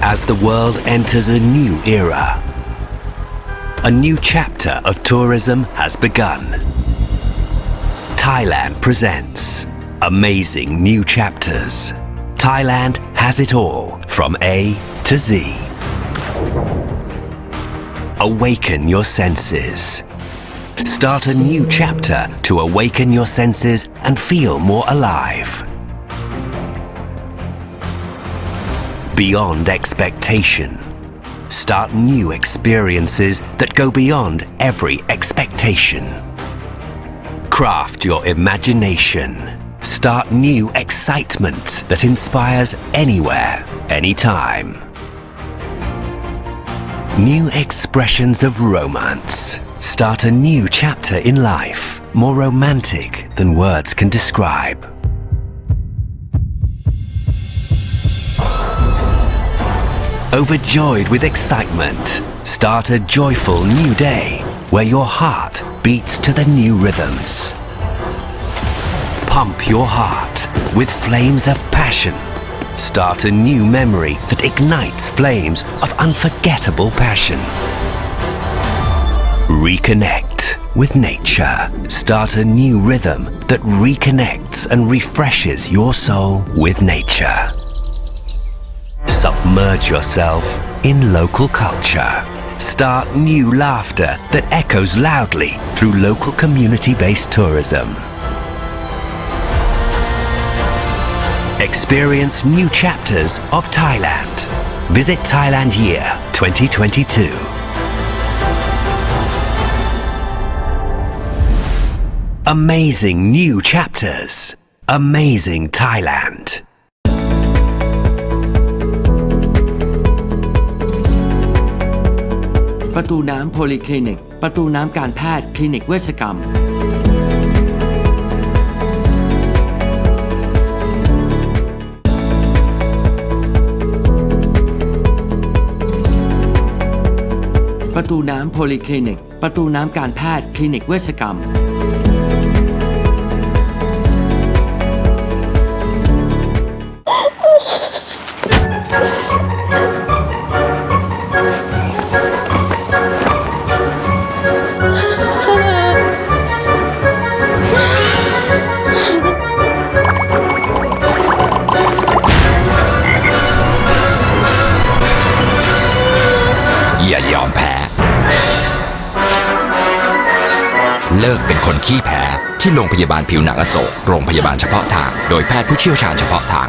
as the world enters a new era. A new chapter of tourism has begun. Thailand presents amazing new chapters. Thailand has it all from A to Z. Awaken your senses. Start a new chapter to awaken your senses and feel more alive. Beyond expectation. Start new experiences that go beyond every expectation. Craft your imagination. Start new excitement that inspires anywhere, anytime. New expressions of romance. Start a new chapter in life, more romantic than words can describe. Overjoyed with excitement, start a joyful new day where your heart beats to the new rhythms. Pump your heart with flames of passion. Start a new memory that ignites flames of unforgettable passion. Reconnect with nature. Start a new rhythm that reconnects and refreshes your soul with nature. Submerge yourself in local culture. Start new laughter that echoes loudly through local community-based tourism. Experience new chapters of Thailand. Visit Thailand Year 2022. Amazing new chapters. Amazing Thailand. ประตูน้ำโพลีคลินิกประตูน้ำการแพทย์คลินิกเวชกรรมประตูน้ำโพลีคลินิกประตูน้ำการแพทย์คลินิกเวชกรรมอย่ายอมแพ้เลิกเป็นคนขี้แพ้ที่โรงพยาบาลผิวหนังอโศกโรงพยาบาลเฉพาะทางโดยแพทย์ผู้เชี่ยวชาญเฉพาะทาง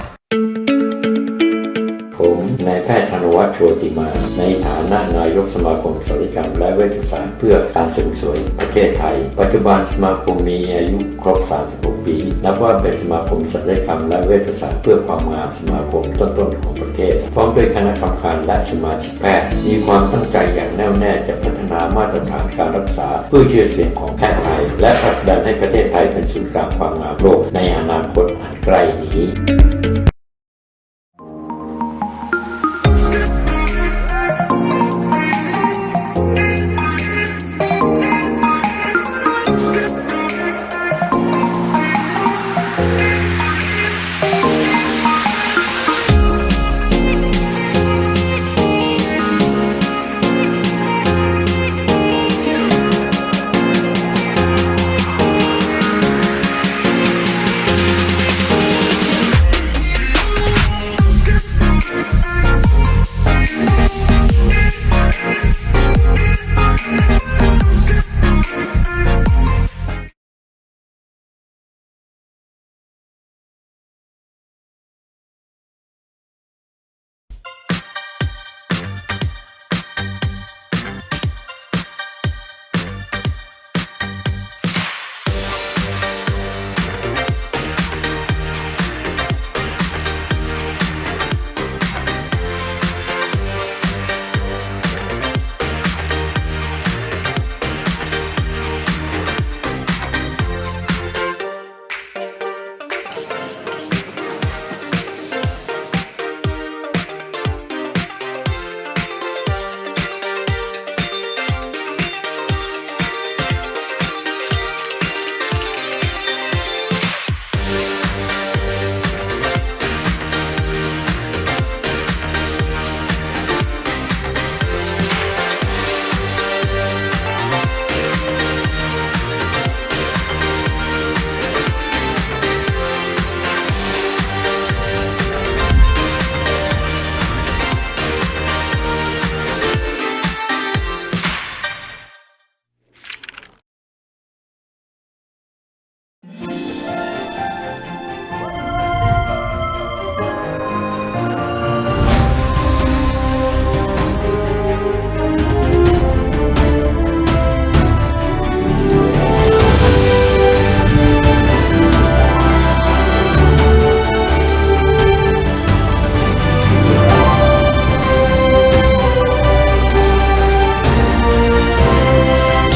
ผมนายแพทย์ธนวัฒน์โชติมาในฐานะนายกสมาคมศัลยกรรมและเวชศาสตร์เพื่อการเสริมสวยประเทศไทยปัจจุบันสมาคมมีอายุครบ36ปีนับว่าเป็นสมาคมศัลยกรรมและเวชศาสตร์เพื่อความงามสมาคมต้นๆของประเทศพร้อมด้วยคณะกรรมการและสมาชิกแพทย์มีความตั้งใจอย่างแน่วแน่จะพัฒนามาตรฐานการรักษาเพื่อชื่อเสียงของแพทย์ไทยและผลักดันให้ประเทศไทยเป็นศูนย์กลางความงามโลกในอนาคตอันใกล้นี้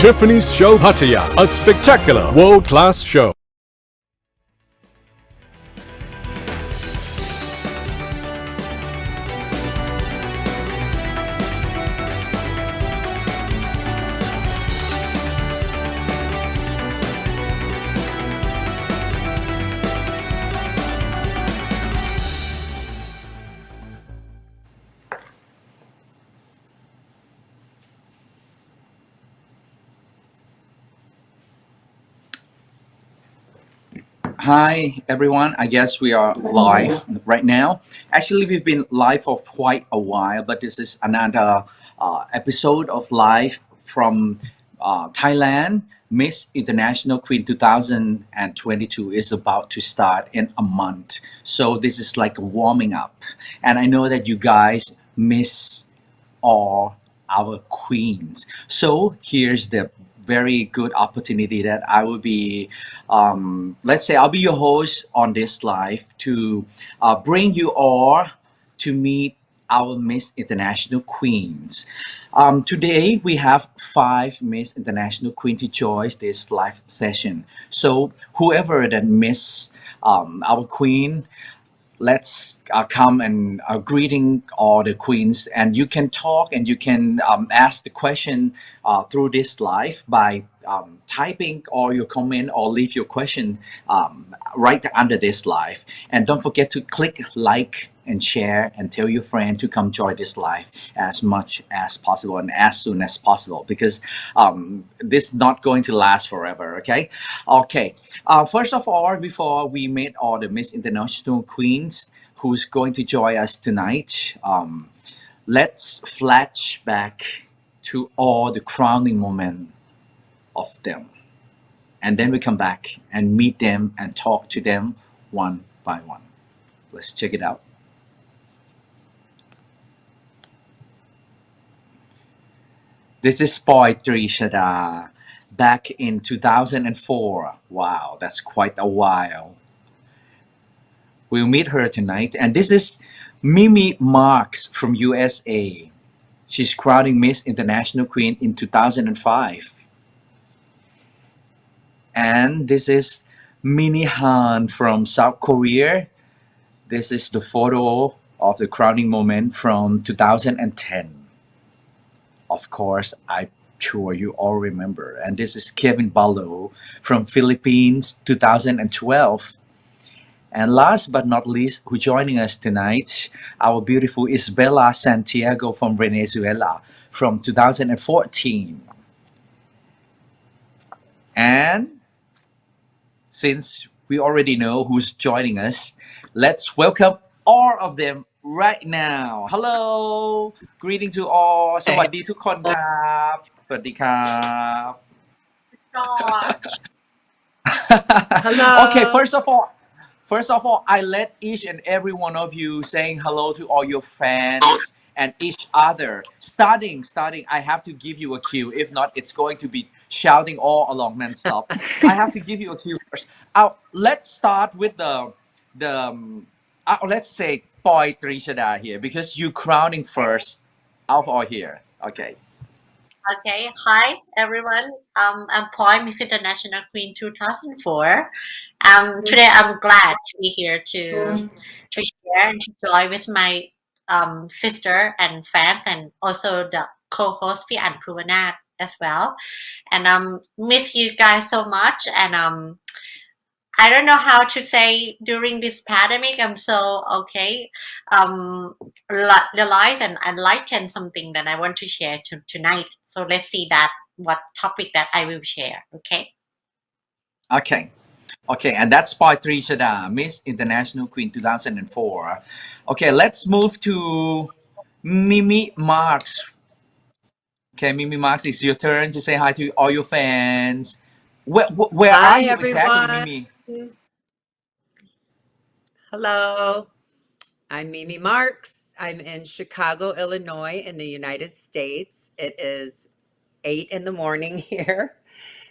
Tiffany's Show Pattaya, a spectacular world-class show. Hi, everyone. I guess we are live right now. Actually, we've been live for quite a while, but this is another episode of live from Thailand. Miss International Queen 2022 is about to start in a month. So, this is like a warming up. And I know that you guys miss are our queens. So here's the very good opportunity that I will be, let's say, I'll be your host on this live to bring you all to meet our Miss International Queens. Today we have five Miss International Queen to join this live session. So whoever that miss our queen, let's come and greeting all the queens, and you can talk and you can ask the question through this live by typing all your comment or leave your question right under this live, and don't forget to click like and share and tell your friend to come join this live as much as possible and as soon as possible, because this is not going to last forever. Okay. First of all, before we meet all the Miss International Queens who's going to join us tonight, let's flash back to all the crowning moment of them. And then we come back and meet them and talk to them one by one. Let's check it out. This is Treechada back in 2004. Wow, that's quite a while. We'll meet her tonight. And this is Mimi Marks from USA. She's crowning Miss International Queen in 2005. And this is Mini Han from South Korea. This is the photo of the crowning moment from 2010. Of course, I'm sure you all remember. And this is Kevin Balot from Philippines 2012. And last but not least, who joining us tonight, our beautiful Isabella Santiago from Venezuela from 2014. And since we already know who's joining us, let's welcome all of them right now. Hello, greeting to all. สวัสดีทุกคนครับสวัสดีครับ Hello. Okay, first of all, I let each and every one of you saying hello to all your fans and each other. Starting, I have to give you a cue. If not, it's going to be shouting all along non-stop. I have to give you a cue first. Let's start with let's say Poi Treechada here, because you crowning first out of all here. Okay. Okay. Hi, everyone. I'm Poi, Miss International Queen 2004. Today I'm glad to be here to share and to join with my sister and fans, and also the co-host Puwanart as well. And miss you guys so much. And I don't know how to say during this pandemic. I'm so okay. Realize and enlighten something that I want to share tonight. So let's see that what topic that I will share. Okay. Okay, and that's part three, Shada, Miss International Queen 2004. Okay, let's move to Mimi Marks. Okay, Mimi Marks, it's your turn to say hi to all your fans. Where are Hi, you exactly, everyone. Mimi? Hello. I'm Mimi Marks. I'm in Chicago, Illinois, in the United States. It is 8 in the morning here.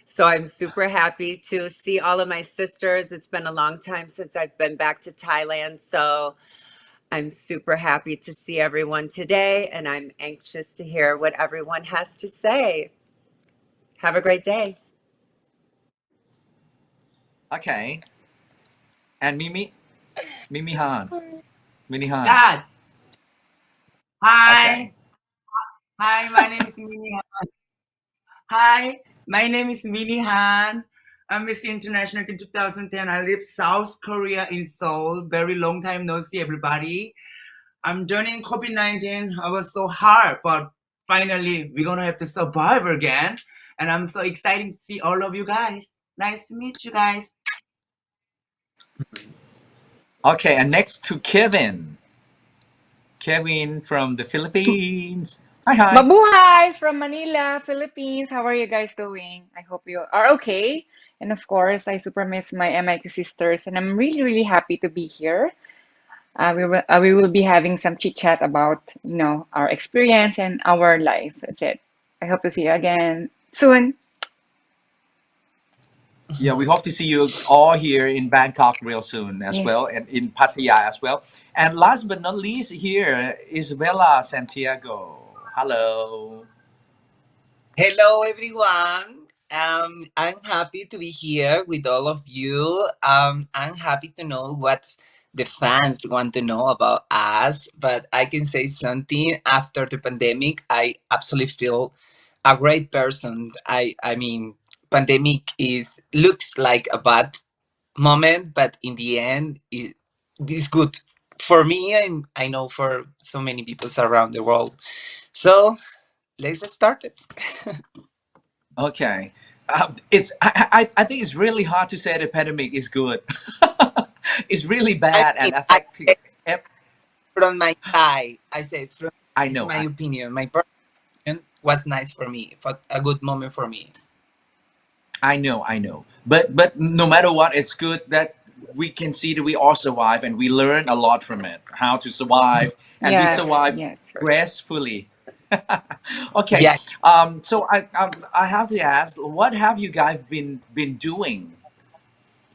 So I'm super happy to see all of my sisters. It's been a long time since I've been back to Thailand. So I'm super happy to see everyone today, and I'm anxious to hear what everyone has to say. Have a great day. Okay. And Mimi Han. Mini Han. Yeah. Hi. Okay. Hi, my name is Mini Han. Hi, my name is Mini Han. I'm Miss International in 2010. I live South Korea in Seoul. Very long time no see everybody. I'm joining COVID-19. I was so hard, but finally we're gonna have to survive again. And I'm so excited to see all of you guys. Nice to meet you guys. Okay, and next to Kevin. Kevin from the Philippines. Hi, hi. Mabuhay from Manila, Philippines. How are you guys doing? I hope you are okay. And of course, I super miss my MIQ sisters, and I'm really, really happy to be here. We will be having some chit chat about our experience and our life. That's it. I hope to see you again soon. Yeah, we hope to see you all here in Bangkok real soon as Yes. well, and in Pattaya as well. And last but not least, here, Isabella Santiago. Hello. Hello, everyone. I'm happy to be here with all of you. I'm happy to know what the fans want to know about us. But I can say something after the pandemic. I absolutely feel a great person. I mean, pandemic is looks like a bad moment, but in the end, it's good for me, and I know for so many people around the world. So let's get started. Okay. I think it's really hard to say the pandemic is good. It's really I bad mean, and affecting. from my side, I said from I know. my opinion, my opinion was nice for me. It was a good moment for me. I know. But no matter what, it's good that we can see that we all survive and we learn a lot from it. How to survive, and we Yes. survive Yes. For sure. gracefully. Okay. Yeah, So I have to ask, what have you guys been doing?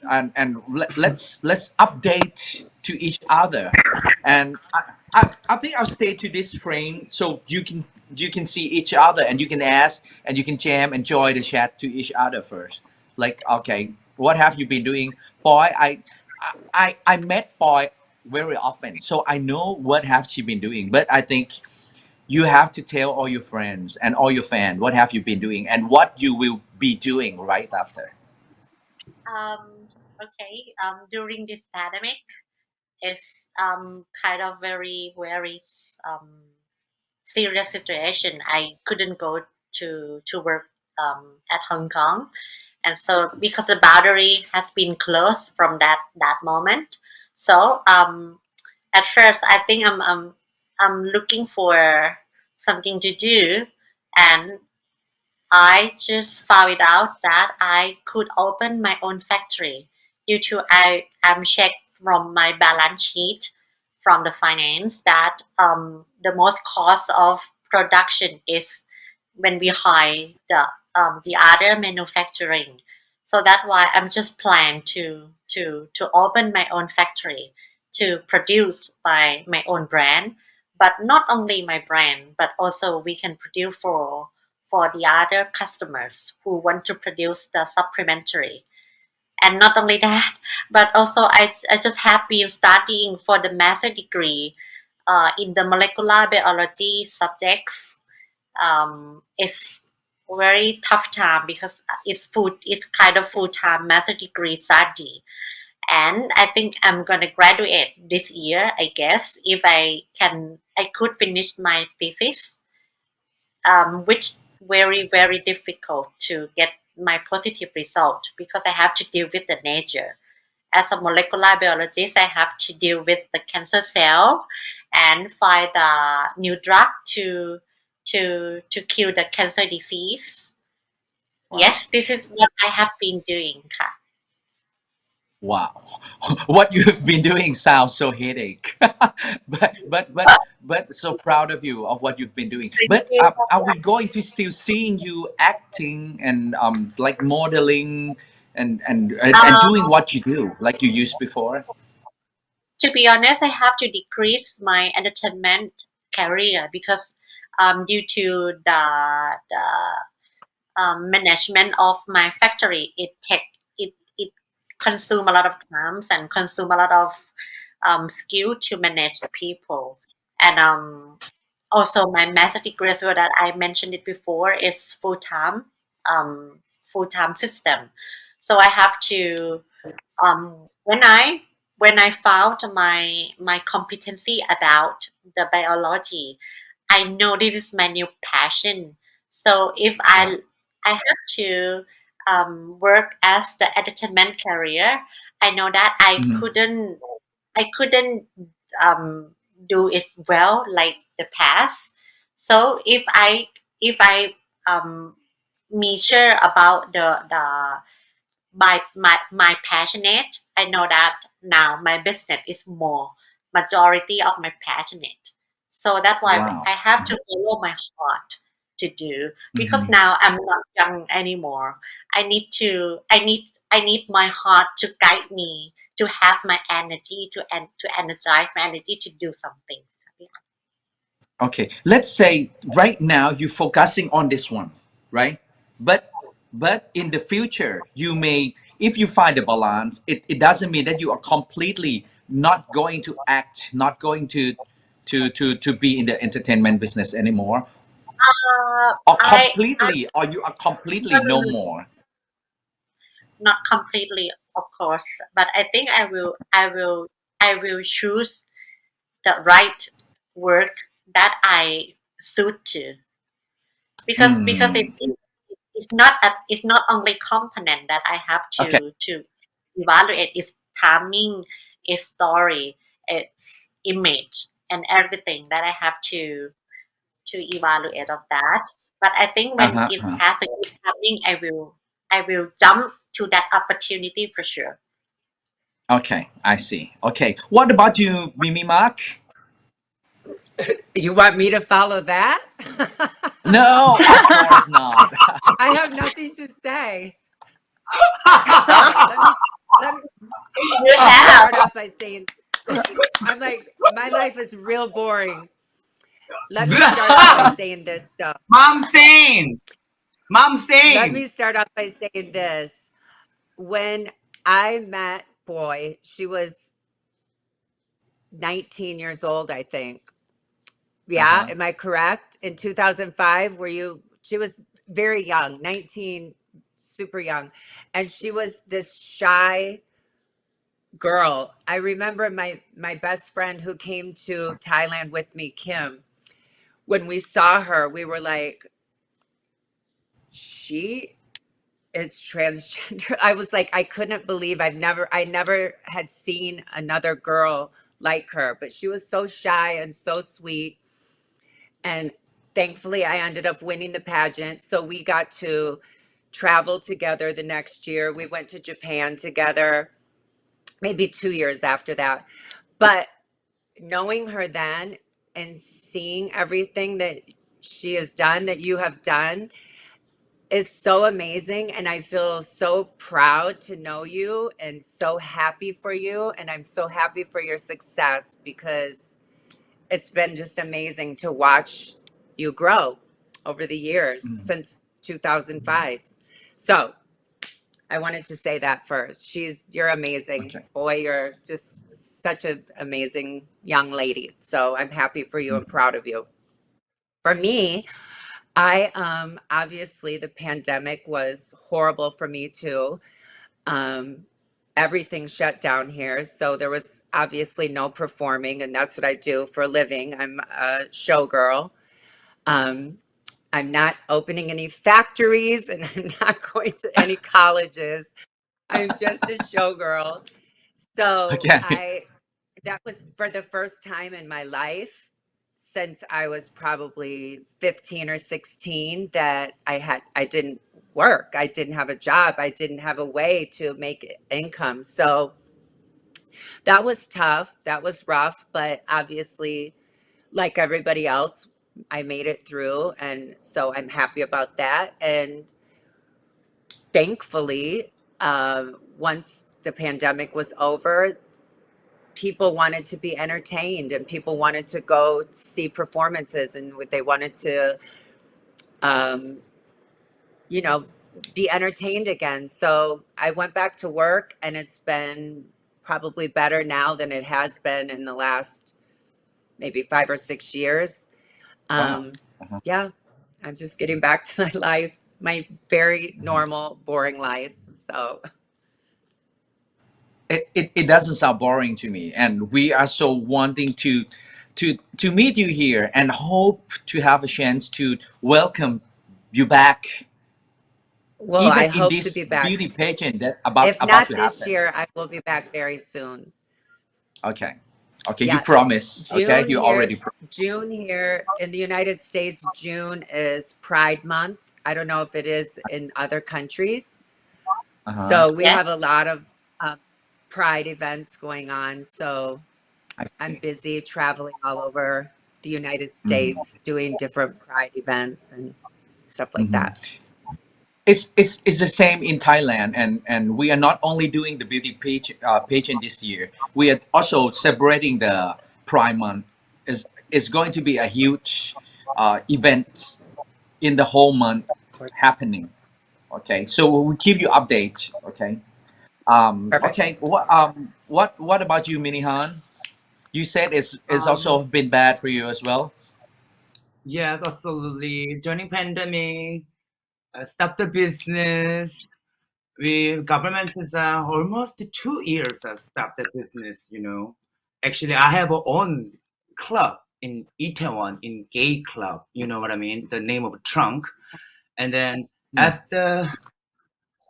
And let's update to each other. And I think I'll stay to this frame so you can see each other and you can ask and you can jam enjoy the chat to each other first. Like, okay, what have you been doing, boy? I met boy very often, so I know what have she been doing. But I think you have to tell all your friends and all your fans what have you been doing and what you will be doing right after. Um, okay. During this pandemic, is kind of very serious situation. I couldn't go to work at Hong Kong, and so because the boundary has been closed from that moment, so at first I think I'm looking for something to do, and I just found it out that I could open my own factory due to I am checked from my balance sheet from the finance that the most cost of production is when we hire the other manufacturing. So that's why I'm just plan to open my own factory to produce by my own brand, but not only my brand, but also we can produce for the other customers who want to produce the supplementary. And not only that, but also I just have been studying for the master degree in the molecular biology subjects. It's very tough time because it's kind of full time master degree study. And I think I'm gonna graduate this year, I guess, if I could finish my thesis, which very difficult to get my positive result because I have to deal with the nature. As a molecular biologist, I have to deal with the cancer cell and find the new drug to kill the cancer disease. Wow. Yes, this is what I have been doing. Ka. Wow, what you have been doing sounds so headache, but so proud of you of what you've been doing. Thank But you. are we going to still seeing you acting and like modeling and doing Um, what you do like you used before? to be honest, I have to decrease my entertainment career because due to the management of my factory. It consume a lot of times and consume a lot of skill to manage people. And also my master degree as well that I mentioned it before is full time system. So I have to um, when I when I found my competency about the biology, I know this is my new passion. So if Wow. I have to work as the entertainment career, I know that Mhm. I couldn't um, do it well like the past. So if I um, measure about my passionate, I know that now my business is more majority of my passionate. So that's why Wow. I have to follow my heart to do, because Mhm. now I'm not young anymore. I need my heart to guide me, to have my energy, to energize my energy to do something. Okay, let's say right now you're focusing on this one, right? But in the future, you may, if you find a balance, it doesn't mean that you are completely not going to act, not going to be in the entertainment business anymore, or I completely, or you are completely no, no, no no, more. not completely, of course, but I think I will choose the right work that I suit to, because Mm, it's not only component that I have okay. to evaluate. It's timing, it's story, it's image, and everything that I have to evaluate of that. But I think when Uh-huh. it Uh-huh. has a good timing, I will jump to that opportunity for sure. Okay, I see. Okay, what about you, Mimi Mark? You want me to follow that? No, of course not. I have nothing to say. Let me let me You let me have. start off by saying I'm like my life is real boring. Let me start off by saying this though. Mom saying, Mom Let saying. me start off by saying this. When I met Boy, she was 19 years old, I think. Yeah, Uh-huh. am I correct? In 2005, were you? She was very young, 19, super young. And she was this shy girl. I remember my best friend who came to Thailand with me, Kim. When we saw her, we were like, she is transgender. I was like, I couldn't believe I never had seen another girl like her, but she was so shy and so sweet. And thankfully I ended up winning the pageant. So we got to travel together the next year. We went to Japan together, maybe 2 years after that. But knowing her then and seeing everything that she has done, that you have done, is so amazing. And I feel so proud to know you and so happy for you. And I'm so happy for your success because it's been just amazing to watch you grow over the years Mm, since 2005. So I wanted to say that first. You're amazing. okay. Boy, you're just such an amazing young lady. So I'm happy for you and Mm, proud of you. For me, I obviously the pandemic was horrible for me too. Um everything shut down here, so there was obviously no performing, and that's what I do for a living. I'm a showgirl. Um I'm not opening any factories and I'm not going to any colleges. I'm just a showgirl. So okay. I that was for the first time in my life since I was probably 15 or 16 that I didn't work. I didn't have a job. I didn't have a way to make income. So that was tough. That was rough, but obviously like everybody else, I made it through and so I'm happy about that. And thankfully, once the pandemic was over, people wanted to be entertained and people wanted to go see performances and they wanted to um, you know, be entertained again. So I went back to work, and it's been probably better now than it has been in the last maybe 5 or 6 years. Wow. Um, yeah, I'm just getting back to my life, my very normal, boring life. So, It doesn't sound boring to me, and we are so wanting to meet you here and hope to have a chance to welcome you back, well, even I in hope to this be back. beauty pageant that If about not to this happen. year, I will be back very soon. Okay, okay, you Yeah, promise. Okay, June you here, already. June here in the United States, June is Pride Month. I don't know if it is in other countries. Uh-huh. So we have a Yes. lot of Pride events going on. So I I'm see. busy traveling all over the United Hmm. States doing different Pride events and stuff like Hmm. that. It's the same in Thailand, and we are not only doing the beauty pageant this year. We are also celebrating the Pride Month. Is going to be a huge event in the whole month happening. Okay, so we'll keep you update. Okay. Perfect. Okay. What about you, Minihan? You said it's Um, also been bad for you as well. yes, absolutely. During pandemic, stop the business. We government is almost 2 years stop the business. Actually, I have a own club in Itaewon, in gay club. You know what I mean? The name of Trunk. And then Hmm. after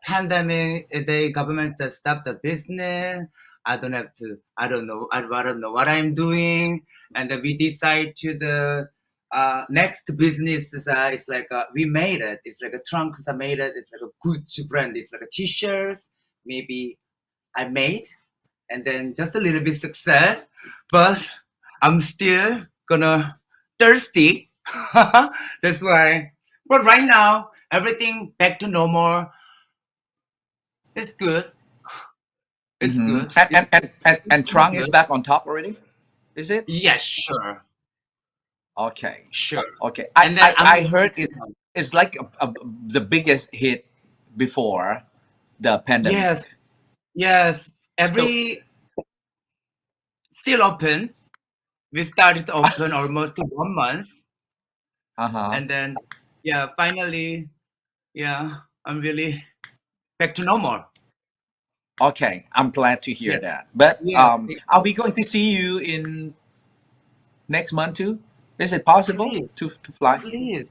pandemic, the government stopped the business. I don't have to. I don't know. I don't know what I'm doing. And then we decide to the next business is it's like we made it. It's like a trunk. I made it. It's like a Gucci brand. It's like a t-shirt. Maybe I made, and then just a little bit success, but I'm still gonna thirsty. That's why. But right now, everything back to normal. It's good. It's Mm-hmm. good. And, It's and, and, and, it's and pretty Trung is good. back on top already? Is it? Yes, sure, Okay. sure. Okay. I, And then I, I'm I heard it's like the biggest hit before the yes, pandemic. yes. So, Every still open. We started open almost 1 month, uh-huh. and then yeah, finally, yeah, I'm really back to normal. Okay. I'm glad to hear Yes, that. But yes. are we going to see you in next month too? Is it possible Please, to fly? please,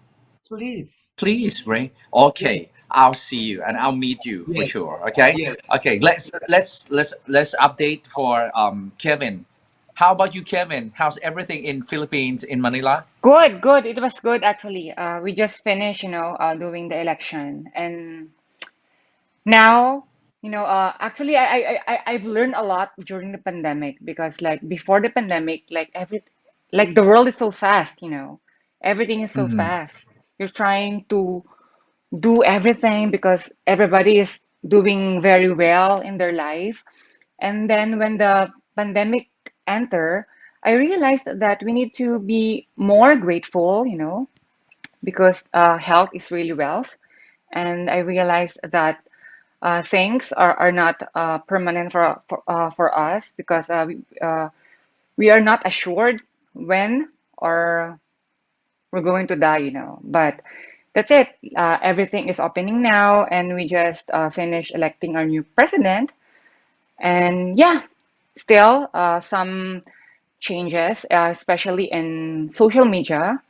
please. Please, Ray. Yes, Okay. I'll see you and I'll meet you for yes, sure. Okay. yes. Okay. Let's update for Kevin. How about you, Kevin? How's everything in Philippines in Manila? Good, good. It was good actually. We just finished, doing the election, and now, actually, I've learned a lot during the pandemic because, like, before the pandemic, like the world is so fast, everything is so Mm-hmm. fast. You're trying to do everything because everybody is doing very well in their life. And then when the pandemic enter, I realized that we need to be more grateful, because health is really wealth. And I realized that things are not permanent for us because we are not assured when or we're going to die, But that's it. Everything is opening now, and we just finished electing our new president. And yeah, still some changes, especially in social media,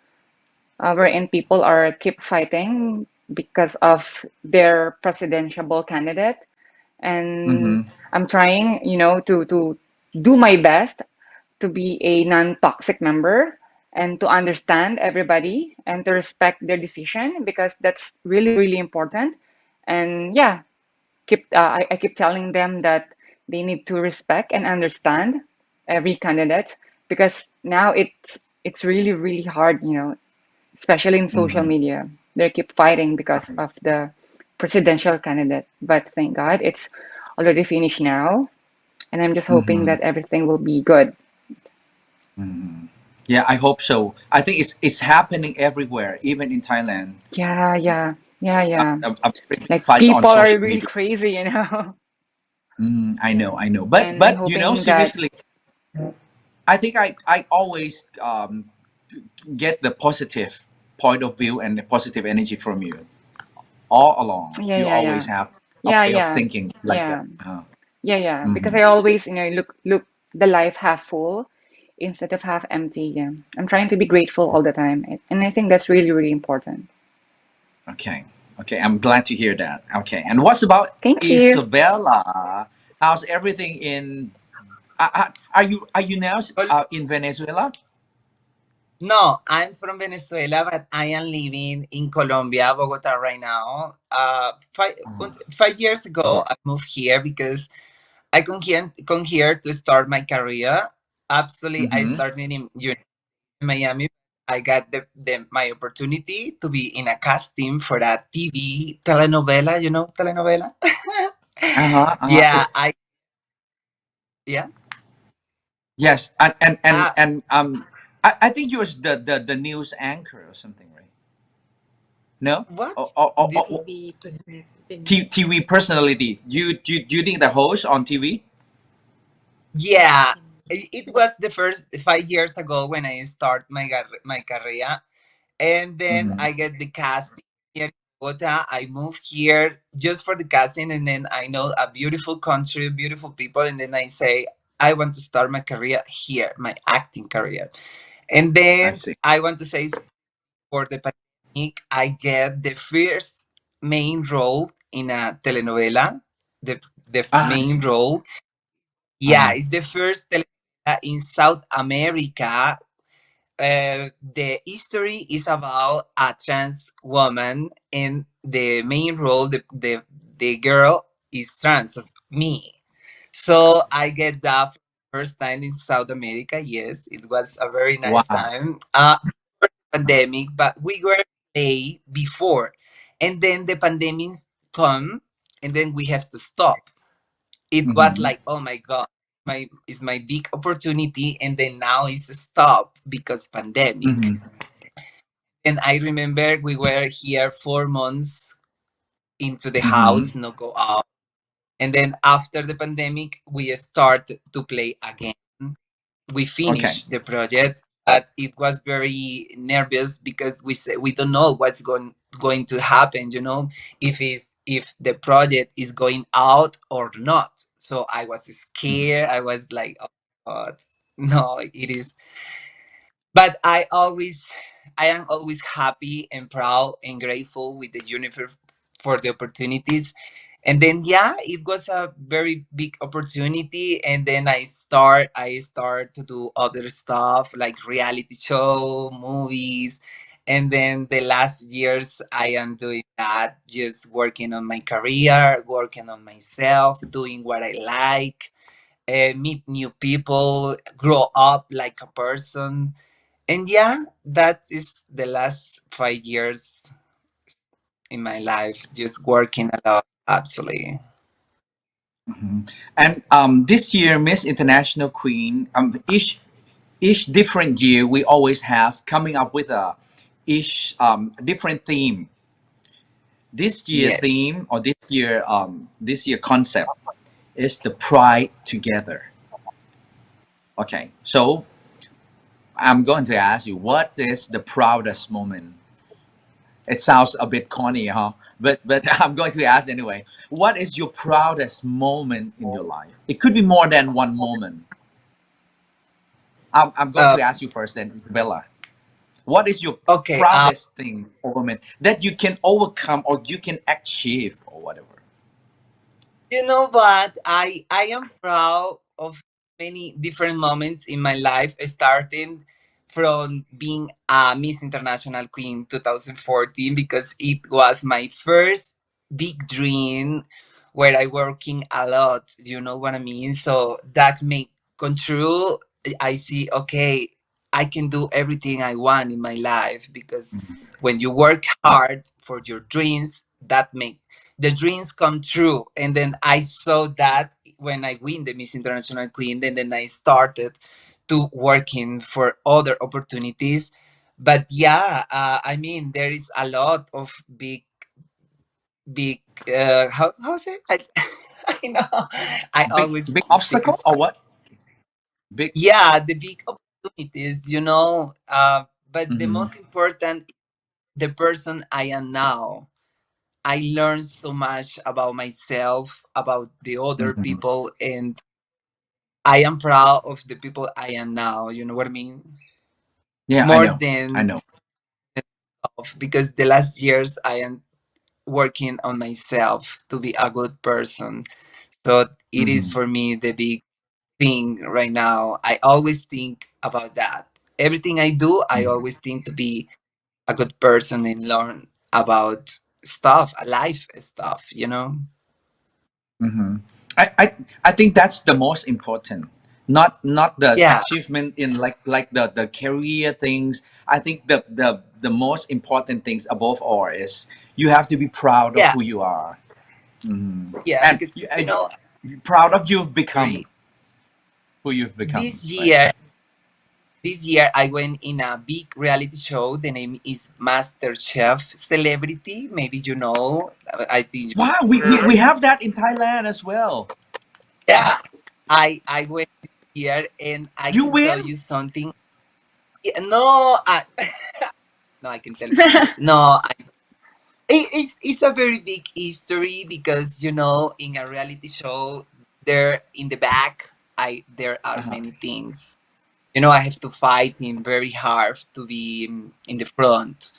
wherein people are keep fighting because of their presidential candidate. And Mm-hmm. I'm trying, to do my best to be a non-toxic member and to understand everybody and to respect their decision because that's really, really important. And yeah, I keep telling them that they need to respect and understand every candidate because now it's really, really hard, especially in social Mm-hmm. media. They keep fighting because of the presidential candidate. But thank God it's already finished now. And I'm just hoping Mm-hmm. that everything will be good. Mm-hmm. Yeah, I hope so. I think it's happening everywhere, even in Thailand. Yeah, yeah, Yeah, yeah. a very big Like fight on people are social really media. crazy, you know. I Yeah. know, I know. And I'm But hoping that seriously, I think I always get the positive point of view and the positive energy from you all along. yeah, You yeah, yeah. always have a Yeah, way of yeah. thinking like that. Yeah. Yeah, yeah. Because I Mhm. always, look the life half full instead of half empty. Yeah. I'm trying to be grateful all the time. And I think that's really, really important. Okay. Okay. I'm glad to hear that. Okay. And what's about Thank you. Isabella? How's everything in? Are you now Well, in Venezuela? no, I'm from Venezuela, but I am living in Colombia, Bogota right now. 5 years ago, I moved here because I come here to start my career. Absolutely, I Mm-hmm. started in Miami. I got my opportunity to be in a casting for a TV telenovela. You know telenovela? Uh huh. Yeah, It's yeah. yes, Uh, I think you're the news anchor or something, right? No, what? or TV personality. You think the host on TV? Yeah, it was the first 5 years ago when I start my career, and then Mm-hmm. I get the casting here in Bogota. I moved here just for the casting, and then I know a beautiful country, beautiful people, and then I say I want to start my career here, my acting career, and I then see. I want to say for the pandemic, I get the first main role in a telenovela, the I main see. role. Yeah, Uh-huh. it's the first telenovela in South America. The history is about a trans woman, and the main role, the girl is trans, me. So I get that for the first time in South America. Yes, it was a very nice Wow. time. Pandemic, but we were late before, and then the pandemic come, and then we have to stop. It was Mm-hmm. like, oh my god, my is my big opportunity, and then now it's stop because pandemic. Mm-hmm. And I remember we were here 4 months into the Mm-hmm. house, no go out, and then after the pandemic we start to play again. We Okay. finished the project, but it was very nervous because we don't know what's going to happen, if the project is going out or not. So I was Mm-hmm. scared. I was like, oh god, no, it is. But I am always happy and proud and grateful with the universe for the opportunities. And then yeah, it was a very big opportunity, and then I start to do other stuff like reality show, movies. And then the last years I am doing that, just working on my career, working on myself, doing what I like, meet new people, grow up like a person. And yeah, that is the last 5 years in my life, just working a lot. Absolutely. Mhm. And this year, Miss International Queen, each different year we always have coming up with a each different theme. This year Yes. theme or this year concept is the pride together. Okay, so I'm going to ask you, what is the proudest moment? It sounds a bit corny, huh? But I'm going to ask anyway. What is your proudest moment in your life? It could be more than one moment. I'm going Uh, to ask you first, then Isabella. What is your okay. proudest thing or moment that you can overcome or you can achieve or whatever? You know what? I am proud of many different moments in my life, starting from being a Miss International Queen 2014, because it was my first big dream where I working a lot. You know what I mean? So that make come true. I see. Okay, I can do everything I want in my life, because when you work hard for your dreams, that make the dreams come true. And then I saw that when I win the Miss International Queen, then I started to working for other opportunities. But yeah, I mean, there is a lot of big how's it? I know I always Big think obstacle it's or what? Big. yeah, the big opportunities, but the Mm-hmm. most important, the person I am now. I learned so much about myself, about the other Mm-hmm. people, and I am proud of the people I am now. You know what I mean? Yeah, I More know. I than know. of, because the last years I am working on myself to be a good person. So it is Mm-hmm. for me the big thing right now. I always think about that. Everything I do, I Mm-hmm. always think to be a good person and learn about stuff, life stuff. Mm-hmm. I, I I think that's the most important. Not the Yeah, achievement in like the career things. I think the most important things above all is you have to be proud of yeah, who you are. yeah, And because proud of you've become three who you've become, this right? year this year I went in a big reality show. The name is Master Chef Celebrity. Maybe you know. I think Wow, you we heard. have that in Thailand as well. Yeah, I went this year, and I You can win. tell you something. Yeah, no, no, I can tell you. No, it's a very big history because in a reality show, there in the back, I there are Uh-huh. many things. I have to fight in very hard to be in the front.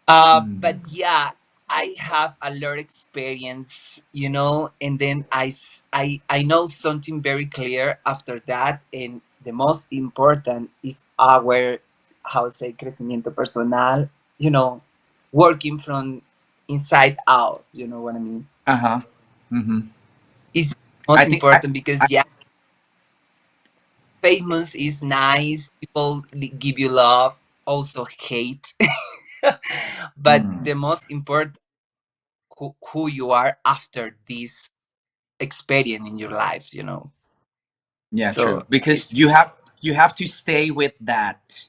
But Mm. yeah, I have a lot of experience, and then I know something very clear after that, and the most important is our, how say, crecimiento personal, you know, working from inside out. You know what I mean? Uh-huh. Mm-hmm. It's I most think important because yeah, famous is nice. People give you love, also hate, but mm, the most important who you are after this experience in your lives. yeah, true. So Because it's you have to stay with that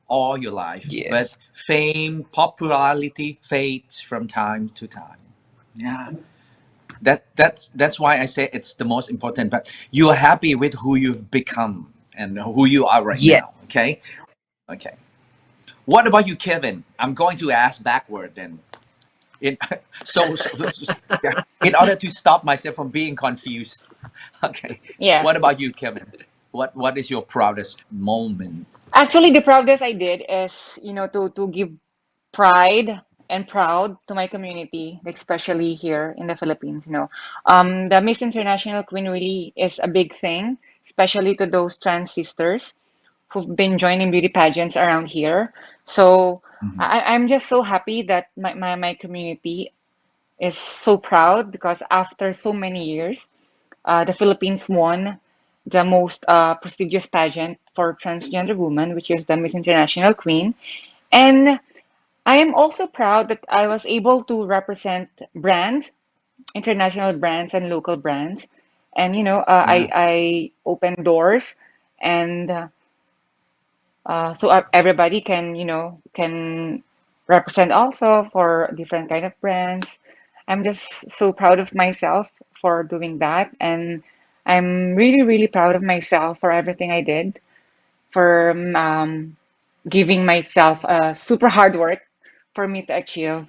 all your life. But yes, fame, popularity fades from time to time. Yeah. That's why I say it's the most important. But you're happy with who you've become and who you are right yeah. now. Okay. Okay. What about you, Kevin? I'm going to ask backward then. In, yeah, in order to stop myself from being confused. Okay. Yeah. What about you, Kevin? What is your proudest moment? Actually, the proudest I did is, to give pride and proud to my community, especially here in the Philippines. The Miss International Queen really is a big thing, especially to those trans sisters who've been joining beauty pageants around here. So Mhm. I'm just so happy that my community is so proud because after so many years, the Philippines won the most prestigious pageant for transgender women, which is the Miss International Queen. And I am also proud that I was able to represent brands, international brands and local brands. And Yeah. I open doors, and so everybody can represent also for different kind of brands. I'm just so proud of myself for doing that, and I'm really really proud of myself for everything I did, for giving myself super hard work for me to achieve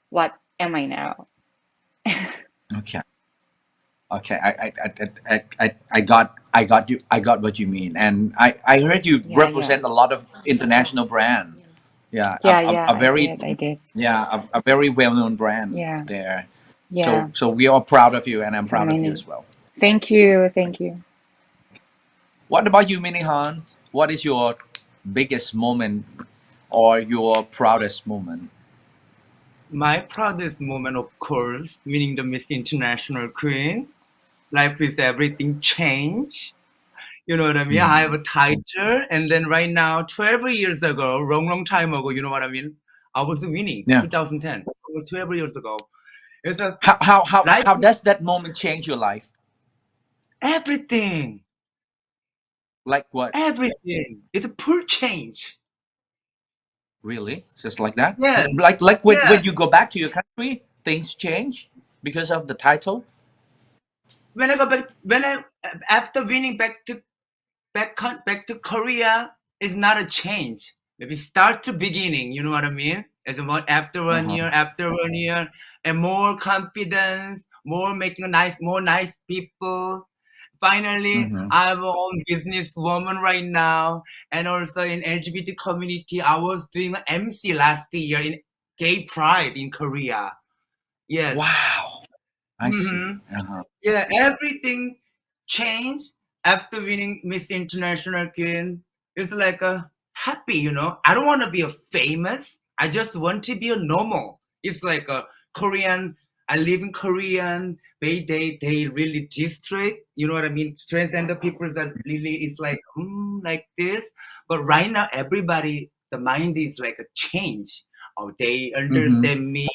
what am I now. Okay. Okay. I got what you mean, and I heard you Yeah, yeah, represent a lot of international brand. Yeah. yeah, A very I did, yeah a very well known brand yeah, there. yeah, So we are proud of you, and I'm so proud of you many. as well. Thank Okay. you. What about you, Mini Hans? What is your biggest moment or your proudest moment? My proudest moment, of course, winning the Miss International Queen. Life is everything change. You know what I mean? I have Mhm. a title, and then right now, 12 years ago, long, long time ago, you know what I mean? I was winning, Yeah. 2010. It was 12 years ago. It's a life How is does that moment change your life? everything, Like what? everything. It's a full change. Really? Just like that? Yes, Like when yes, you go back to your country? things change because of the title? When I go back, after winning back to Korea, is not a change. Maybe start to beginning. You know what I mean? After one Uh-huh. year, and more confidence, more making more nice people. Finally, Mm-hmm. I'm an own businesswoman right now, and also in LGBT community. I was doing an MC last year in Gay Pride in Korea. Yes. Wow, I see. hmm Uh-huh. Yeah, everything changed after winning Miss International Queen. It's like a happy, I don't want to be a famous. I just want to be a normal. It's like a Korean. I live in Korean. They really district. You know what I mean? Transgender people that really is like this. But right now, everybody the mind is like a change. Oh, they Mm-hmm. understand me,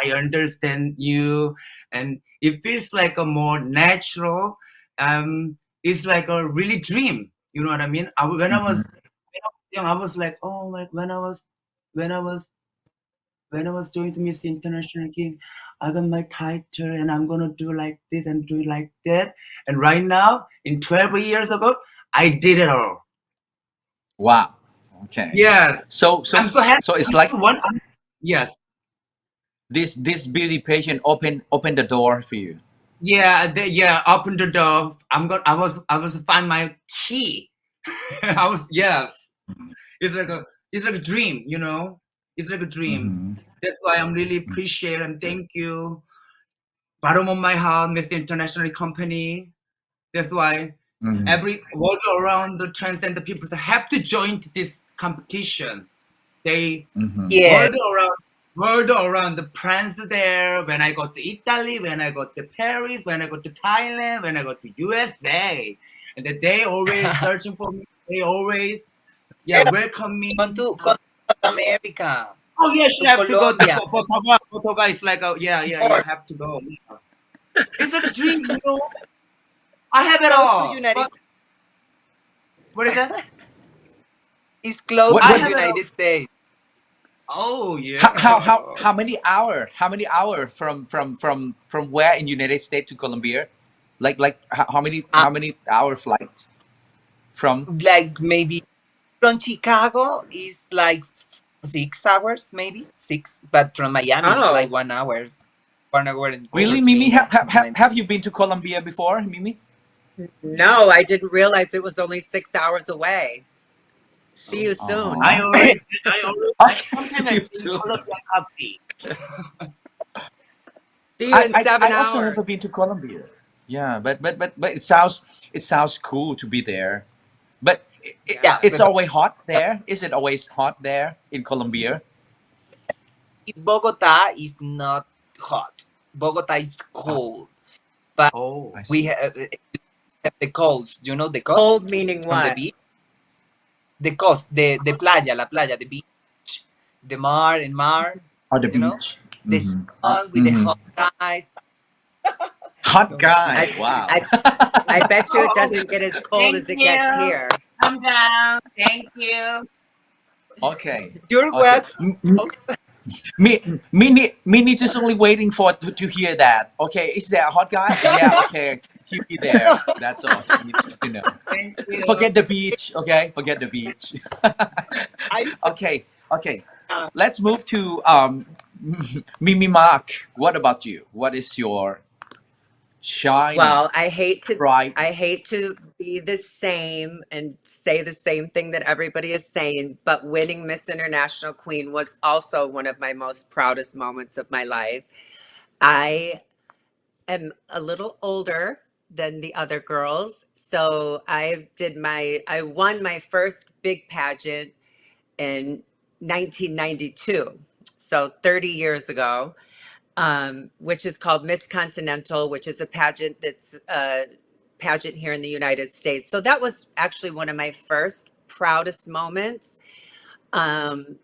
and I understand you, and it feels like a more natural. It's like a really dream. You know what I mean? When I was young, I was like, oh, like when I was when I was doing the Miss International King, I got my title and I'm gonna do like this and do like that. And right now, in 12 years ago, I did it all. Wow. Okay. Yes, So I'm so happy. so it's I'm like so one. Yes, this beauty pageant open the door for you. yeah, open the door. I was find my key. I was yes. It's like a dream, It's like a dream. Mm-hmm. That's why I'm really appreciate and thank you. Bottom of my heart, Mr. International Company. That's why Mm-hmm. every world around the transgender people have to join this competition. They Mm-hmm. Yeah. world around the France there. When I go to Italy, when I go to Paris, when I go to Thailand, when I go to USA, and that they always searching for me. They always Yeah, welcome me. come to South America, Oh yes, you to have to go to Colombia. Potoga. Potoga is like a you Or have to go. Yeah. It's like a dream. I have it close to all. United But what is that? is close What I to what have it all. United States. Oh how yeah. many hour from where in United States to Colombia? Like how many Uh, hour flight from? like maybe from Chicago is like 6 hours, maybe six, but from Miami is like Oh, 1 hour, 1 hour and Really, 30 Mimi? minutes, something like that. Have you been to Colombia before, Mimi? no, I didn't realize it was only 6 hours away. See you soon. I Uh-huh. always, I always, I Okay, sometimes see I you drink soon. Colombian coffee. See you in I 7 hours. also never been to Colombia. Yeah, but it sounds cool to be there. But Yeah, Yes. it's but always hot there. Is it always hot there in Colombia? Bogota is not hot. Bogota is Oh, cold, but Oh, I we see. have the coast. You know the Cold coast meaning from the what? beach. The coast, the playa, la playa, the beach, the mar and mar. Oh, the You know beach. the Mm-hmm. sun with the Mm-hmm. hot guys. Hot No, I'm guy. I, kidding. Wow. I, I bet you it oh, doesn't get as cold thank as it gets you. here. Calm down. Thank you. Okay. You're Okay. welcome. Me just only waiting for to hear that. Okay, is there a hot guy? Yeah. Okay. Keep me there. That's all I need to know. Thank you. Forget the beach. Okay. Forget the beach. I Okay. Okay. said, Let's move to Mimi Mark. What about you? What is your shining Well, bright? I hate to be the same and say the same thing that everybody is saying, but winning Miss International Queen was also one of my most proudest moments of my life. I am a little older than the other girls, so I won my first big pageant in 1992. So 30 years ago, which is called Miss Continental, which is a pageant that's a pageant here in the United States. So that was actually one of my first proudest moments. Um,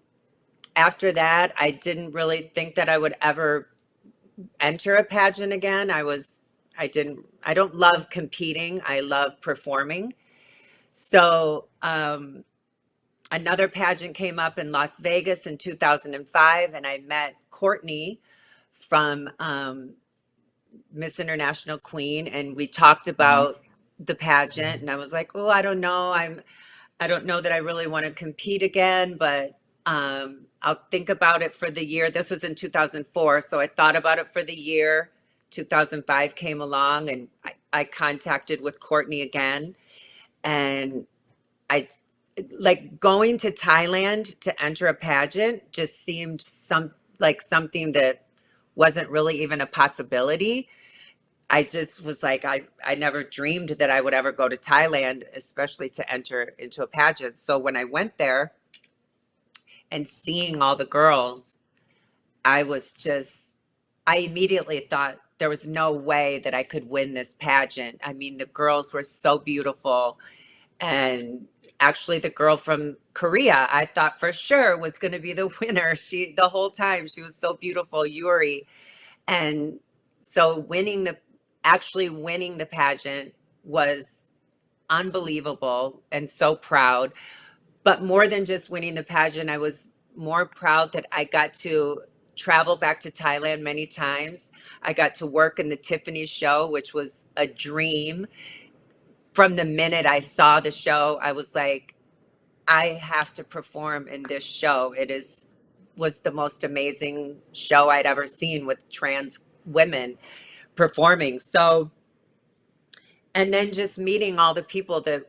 After that, I didn't really think that I would ever enter a pageant again. I don't love competing. I love performing. So, another pageant came up in Las Vegas in 2005, and I met Courtney from Miss International Queen, and we talked about the pageant, and I was like, oh, I don't know. I don't know that I really want to compete again, but I'll think about it for the year. This was in 2004, so I thought about it for the year. 2005 came along, and I contacted with Courtney again, and I like going to Thailand to enter a pageant just seemed like something that wasn't really even a possibility. I just was like, I never dreamed that I would ever go to Thailand, especially to enter into a pageant. So when I went there and seeing all the girls, I immediately thought there was no way that I could win this pageant. I mean, the girls were so beautiful. And actually, the girl from Korea, I thought for sure was going to be the winner. The whole time, she was so beautiful, Yuri. And so actually winning the pageant was unbelievable and so proud. But more than just winning the pageant, I was more proud that I got to travel back to Thailand many times. I got to work in the Tiffany show, which was a dream. From the minute I saw the show, I was like, I have to perform in this show. Was the most amazing show I'd ever seen with trans women performing. So, and then just meeting all the people that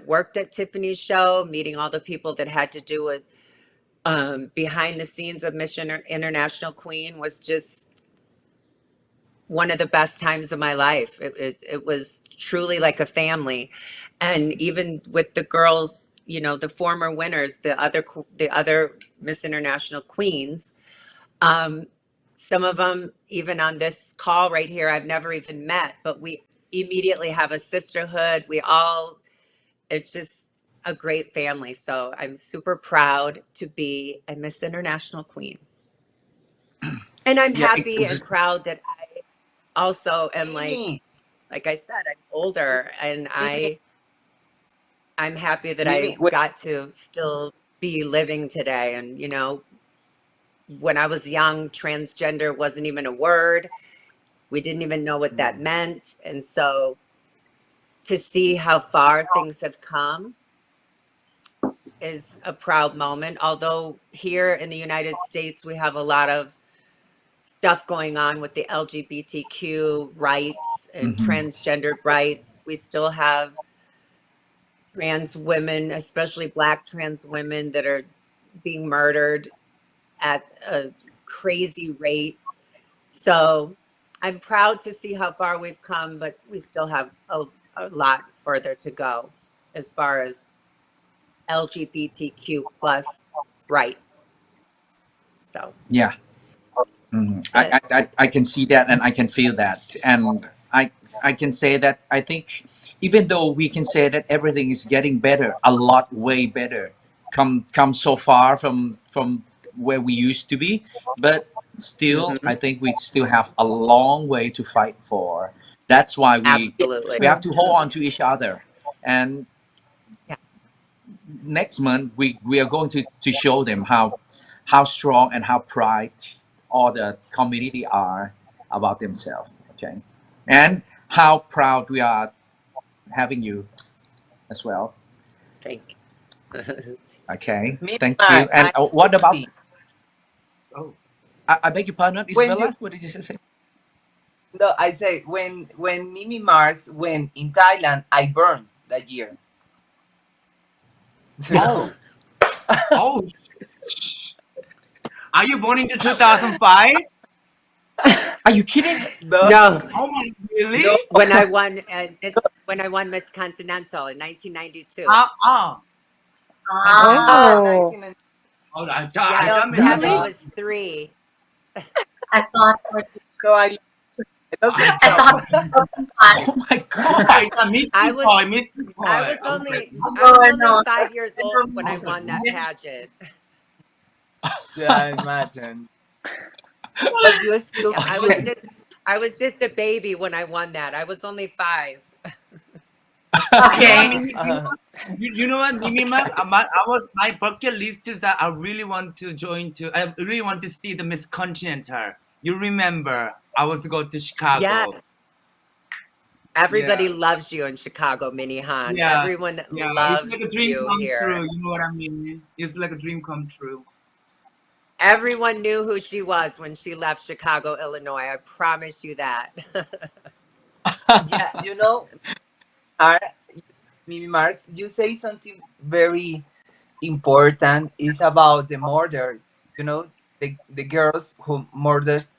worked at Tiffany's show, meeting all the people that had to do with behind the scenes of International Queen was just one of the best times of my life. It was truly like a family. And even with the girls, the former winners, the other Miss International Queens, some of them, even on this call right here, I've never even met, but we immediately have a sisterhood. It's just a great family. So I'm super proud to be a Miss International Queen. And I'm happy and proud that I also am Mimi, like I said, I'm older, and Mimi, I'm happy that Mimi, I got to still be living today. And, when I was young, transgender wasn't even a word. We didn't even know what that meant. And so to see how far things have come is a proud moment. Although here in the United States, we have a lot of stuff going on with the LGBTQ rights and transgendered rights. We still have trans women, especially Black trans women, that are being murdered at a crazy rate. So I'm proud to see how far we've come, but we still have a lot further to go as far as LGBTQ plus rights. So Yeah. I can see that and I can feel that. And I can say that I think even though we can say that everything is getting better, a lot way better, come so far from where we used to be, but still I think we still have a long way to fight for. That's why absolutely. we have to hold on to each other. And Yeah. next month we are going to show them how strong and how proud all the community are about themselves. Okay, and how proud we are having you as well. Thank you. Okay, Mimi, thank you. Mark, And I what about? Oh, I beg your pardon, when you Isabella. What did you say? no, I say when Mimi Marks went in Thailand, I burned that year. oh, oh! Are you born into 2005? Are you kidding? No, No, Oh my, really? no. when I won Miss Continental in 1992. Ah. Ah, Ah, Oh, 1990. Oh, I Yeah, No, done Miss Kevin Really? no, was 3. I thought for no. I lost the I I done. count. thought 2005. Oh my I God! done Miss I was Boy, Miss I Boy. was I was like, only what? I No, was only no, 5 years I old don't when I I was like, won that yes. pageant. Yeah, imagine. But you still Yeah, cute. I was just a baby when I won that. I was only 5. You know what, Okay. Mimi? You know what, Mimi Mark? My bucket list is that I really want to I really want to see the Miss Continental. You remember I was go to Yeah, Chicago. everybody Yeah, loves you in Chicago, Mini Han. yeah, Everyone yeah. It's like loves a dream you come here. true. You know what I mean? It's like a dream come true. Everyone knew who she was when she left Chicago, Illinois. I promise you that. Yeah, you know, Mar- Mimi Marx, you say something very important. Is about the murders. You know, the girls who murders.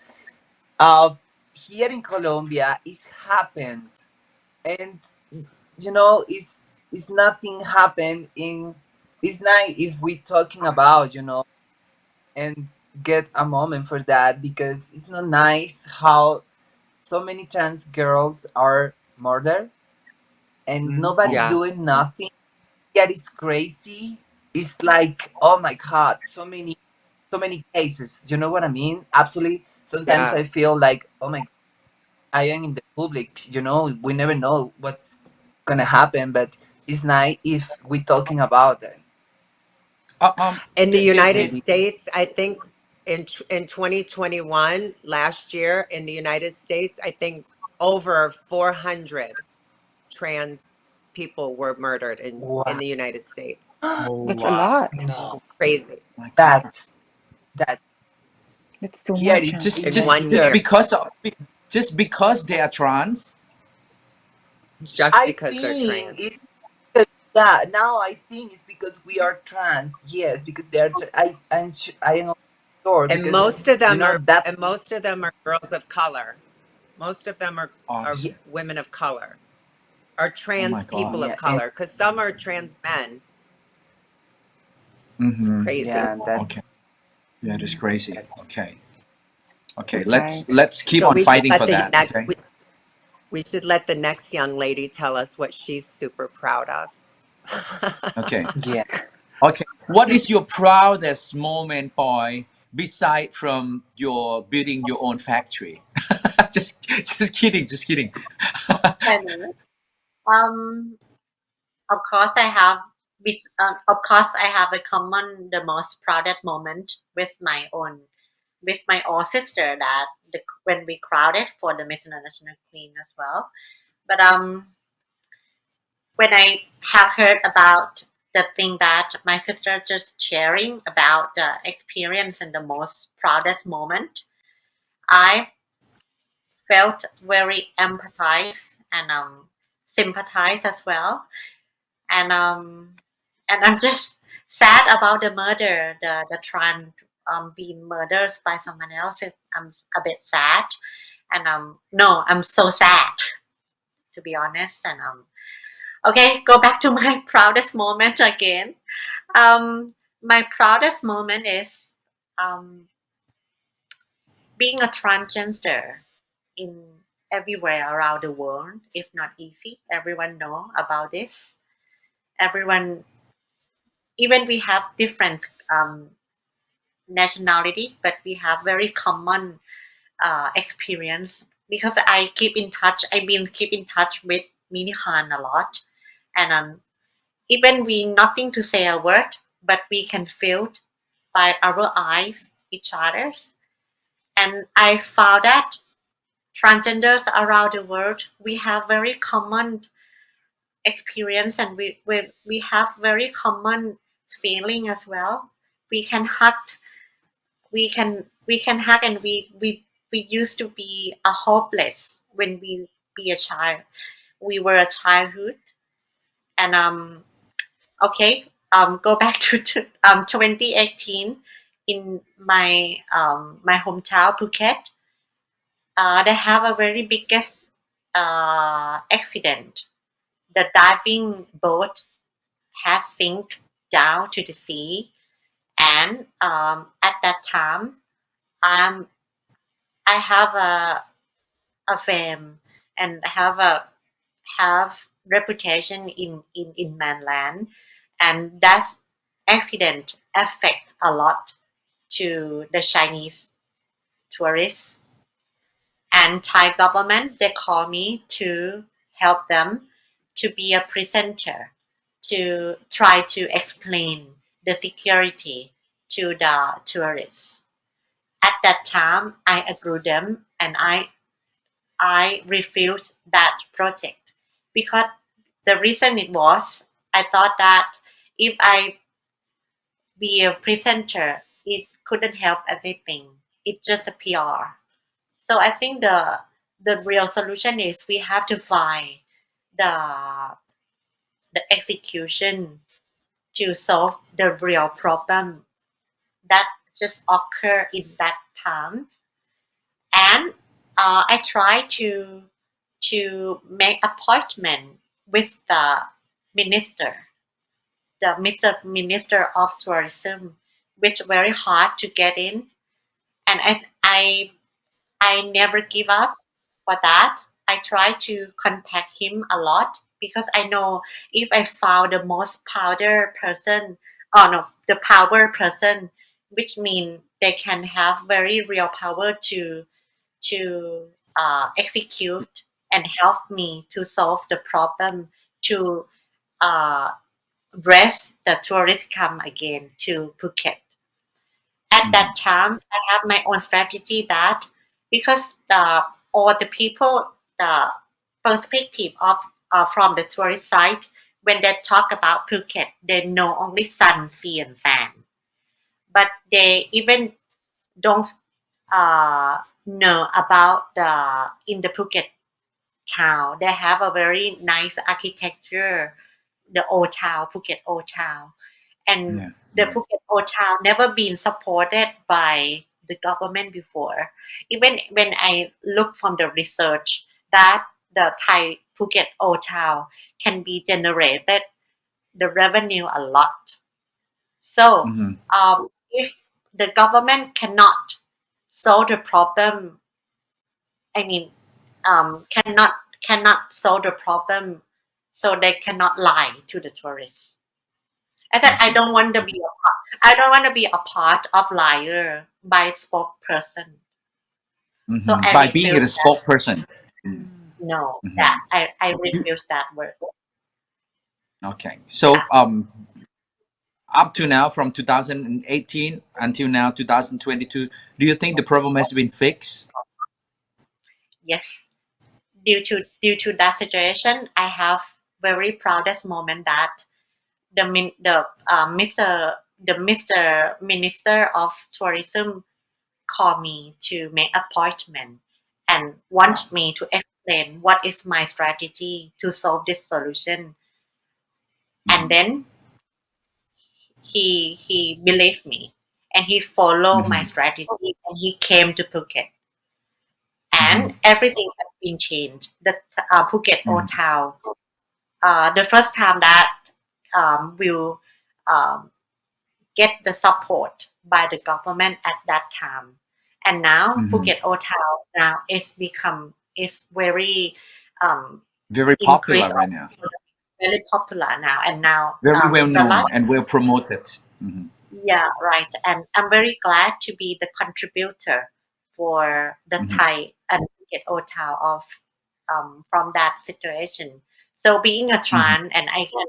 Uh, Here in Colombia, it's happened, and it's nothing happened in. It's nice if we talking about and get a moment for that, because it's not nice how so many trans girls are murdered and nobody Yeah, doing nothing. Yeah, it's crazy. It's like, oh my god, so many cases. You know what I mean? Absolutely. Sometimes yeah. I feel like, oh my, I am in the public. We never know what's gonna happen, but it's nice if we talking about it. In the United Maybe. States, I think in 2021, last year in the United States, I think over 400 trans people were murdered in Wow. the United States. That's a lot. No, Crazy. that's that. That's too Here much, is huh? In even. one year, Just because they are trans. just I because they're think trans. it's because, yeah. Now I think it's because we are trans. Yes, because they are. I am not sure And because that. most of them are girls of color. Most of them Oh, are Yeah, women of color, are oh my trans god. people of yeah, and color, because some are trans men. It's Mm-hmm. crazy. yeah, Okay. that's Yeah, that's crazy. that's Okay. Okay. Goodbye. Let's keep So on fighting for that. Okay. we should let the next young lady tell us what she's super proud of. Okay. yeah. Okay. What is your proudest moment, boy, beside from your building your own factory? Just kidding. Just kidding. Funny. Um, of course, of course, I have a common, the most proudest moment with my own sister that when we crowded for the Miss International Queen as well. But when I have heard about the thing that my sister just sharing about the experience and the most proudest moment, I felt very empathized and sympathize as well. And I'm just sad about the murder, the trans being murdered by someone else. I'm a bit sad, and no, I'm so sad to be honest. And okay, go back to my proudest moment again. My proudest moment is um being a transgender in everywhere around the world is not easy. Everyone know about this. Everyone, even we have different nationality, but we have very common experience because I keep in touch. I've been keep in touch with Mini Han a lot, and even we nothing to say a word, but we can feel by our eyes each other's. And I found that transgenders around the world we have very common experience, and we have very common feeling as well. We can hug, we can hug, and we used to be a hopeless when we be a child. We were a childhood, and okay, go back to 2018 in my hometown Phuket. They have a very biggest accident. The diving boat has sink down to the sea, and at that time, um, I have a fame and have reputation in mainland, and that accident affect a lot to the Chinese tourists, and Thai government they call me to help them to be a presenter to try to explain the security to the tourists. At that time, I agree them, and I refused that project because the reason it was I thought that if I be a presenter, it couldn't help everything. It's just a PR. So I think the real solution is we have to find the the execution to solve the real problem that just occur in that time. And I try to make appointment with the minister, the Mr. Minister of Tourism, which very hard to get in. And I never give up for that. I try to contact him a lot because I know if I found the most power person, oh no, the power person, which means they can have very real power to execute and help me to solve the problem, to uh, raise the tourist come again to Phuket. At that time, I have my own strategy that because all the people, the perspective of from the tourist side, when they talk about Phuket, they know only sun, sea, and sand, but they even don't know about the in the Phuket town. They have a very nice architecture, the old town, Phuket old town, and Yeah. the Phuket old town never been supported by the government before. Even when I look from the research that the Thai Phuket old town can be generated the revenue a lot. So Mhm. if the government cannot solve the problem, I mean, cannot solve the problem, so they cannot lie to the tourists. I said I I see. don't want to be I don't want to be a part of liar by spokesperson. So I By being a refuse that. spokesperson. Mm. No, that Mhm. I You- refuse that word. Okay. So up to now, from 2018 until now 2022, do you think the problem has been fixed? Yes, due to that situation, I have very proudest moment that the Mr. Minister of Tourism call me to make appointment and want me to explain what is my strategy to solve this solution. And then he believed me and he followed my Hmm. strategy and he came to Phuket and Hmm. everything has been changed. The Phuket Old Hmm. Town, the first time that will um, get the support by the government at that time. And now Hmm. Phuket Old Town now is very Very increase popular right of now. very popular now. And now Very well the known last and well promoted. Hmm. yeah, right. And I'm very glad to be the contributor for the Hmm. Thai and Phuket Old Town of from that situation. So being a Hmm. trans and I can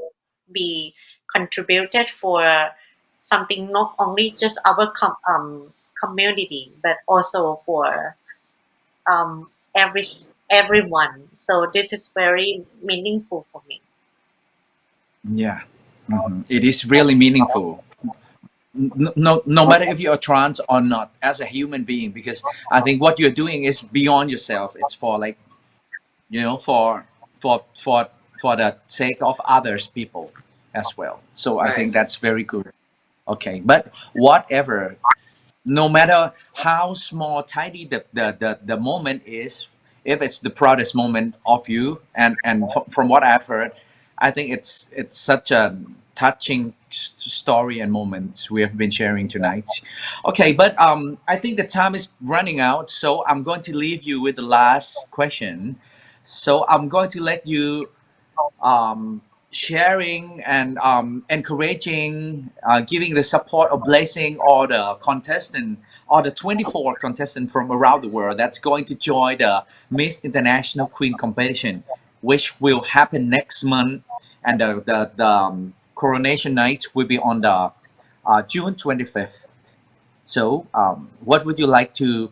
be contributed for something not only just our community but also for um, every everyone. So this is very meaningful for me. Yeah. It is really meaningful. No matter if you're trans or not, as a human being, because I think what you're doing is beyond yourself. It's for, like, for for the sake of others people as well. So I think that's very good. Okay, but whatever, no matter how small, tiny the moment is, if it's the proudest moment of you, and from what I've heard, I think it's such a touching story and moment we have been sharing tonight. Okay, but I think the time is running out, so I'm going to leave you with the last question. So I'm going to let you um, sharing and encouraging, giving the support or blessing all the contestant, or the 24 contestant from around the world that's going to join the Miss International Queen competition, which will happen next month, and the coronation night will be on the June 25th. So, what would you like to